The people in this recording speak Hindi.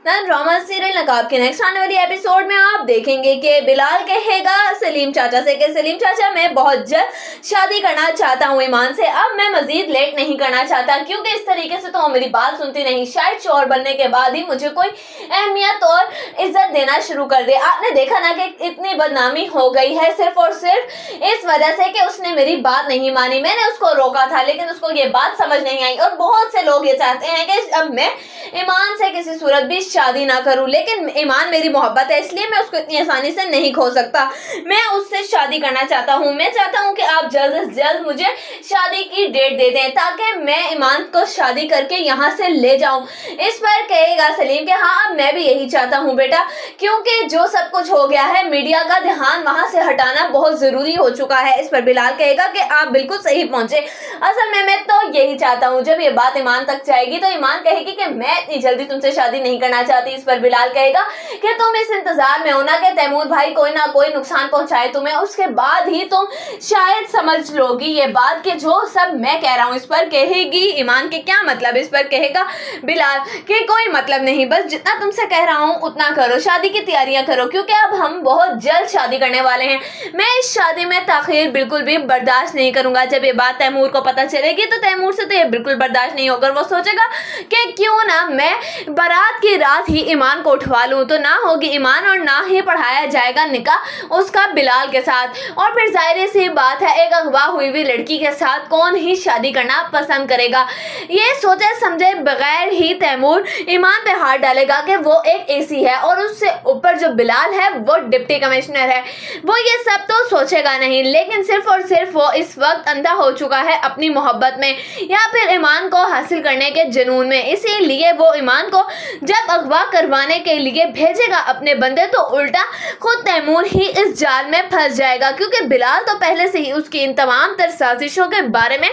ड्रामा सीरियल नकाब के नेक्स्ट आने वाली एपिसोड में आप देखेंगे कि बिलाल कहेगा सलीम चाचा से कि सलीम चाचा मैं बहुत जल्द शादी करना चाहता हूँ ईमान से, अब मैं मजीद लेट नहीं करना चाहता क्योंकि इस तरीके से तो वो मेरी बात सुनती नहीं, शायद शौहर बनने के बाद ही मुझे कोई अहमियत और इज्जत देना शुरू कर दे। आपने देखा ना कि इतनी बदनामी हो गई है सिर्फ और सिर्फ इस वजह से कि उसने मेरी बात नहीं मानी। मैंने उसको रोका था लेकिन उसको ये बात समझ नहीं आई और बहुत से लोग ये चाहते हैं कि अब मैं ईमान से किसी सूरत भी शादी ना करूं, लेकिन ईमान मेरी मोहब्बत है इसलिए मैं उसको इतनी आसानी से नहीं खो सकता। मैं उससे शादी करना चाहता हूं। मैं चाहता हूं कि आप जल्द से जल्द मुझे शादी की डेट दे दें ताकि मैं ईमान को शादी करके यहाँ से ले जाऊं। इस पर कहेगा सलीम कि हाँ अब मैं भी यही चाहता हूँ बेटा, क्योंकि जो सब कुछ हो गया है मीडिया का ध्यान वहां से हटाना बहुत जरूरी हो चुका है। इस पर बिलाल कहेगा कि आप बिल्कुल सही पहुंचे, असल में मैं तो यही चाहता हूँ। जब ये बात ईमान तक जाएगी तो ईमान कहेगी कि मैं इतनी जल्दी तुमसे शादी नहीं करना चाहती। इस पर बिलाल कहेगा कि तुम इस इंतजार में हो ना कि तैमूर भाई कोई ना कोई नुकसान पहुंचाए तुम्हें, उसके बाद ही तुम शायद समझ लोगी ये बात कि जो सब मैं कह रहा हूँ। इस पर कहेगी ईमान के क्या मतलब। इस पर कहेगा बिलाल कि कोई मतलब नहीं, बस जितना तुमसे कह रहा हूँ उतना करो, शादी की तैयारियां करो क्योंकि अब हम बहुत जल्द शादी करने वाले हैं। मैं इस शादी में ताखीर बिल्कुल भी बर्दाश्त नहीं करूंगा। जब ये बात तैमूर को पता चलेगी तो तैमूर से तो ये बिल्कुल बर्दाश्त नहीं होगा। वो सोचेगा कि क्यों ना मैं बारात की रात ही ईमान को उठवा लूं, तो ना होगी ईमान और ना ही पढ़ाया जाएगा निकाह उसका बिलाल के साथ। और फिर जाहिर सी बात है एक अगवा हुई हुई लड़की के साथ कौन ही शादी करना पसंद करेगा। ये सोचे समझे बगैर ही तैमूर ईमान पे हाथ डालेगा कि वो एक एसी है और उससे ऊपर जो बिलाल है वो डिप्टी कमिश्नर है। वो ये सब तो सोचेगा नहीं, लेकिन सिर्फ और सिर्फ वो इस वक्त अंधा हो चुका है अपनी मोहब्बत में या फिर ईमान को हासिल करने के जुनून में। इसीलिए वो ईमान को जब अगवा करवाने के लिए भेजेगा अपने बंदे तो उल्टा खुद तैमूर ही इस जाल में फंस जाएगा, क्योंकि बिलाल तो पहले से ही उसकी इन तमाम तर साजिशों के बारे में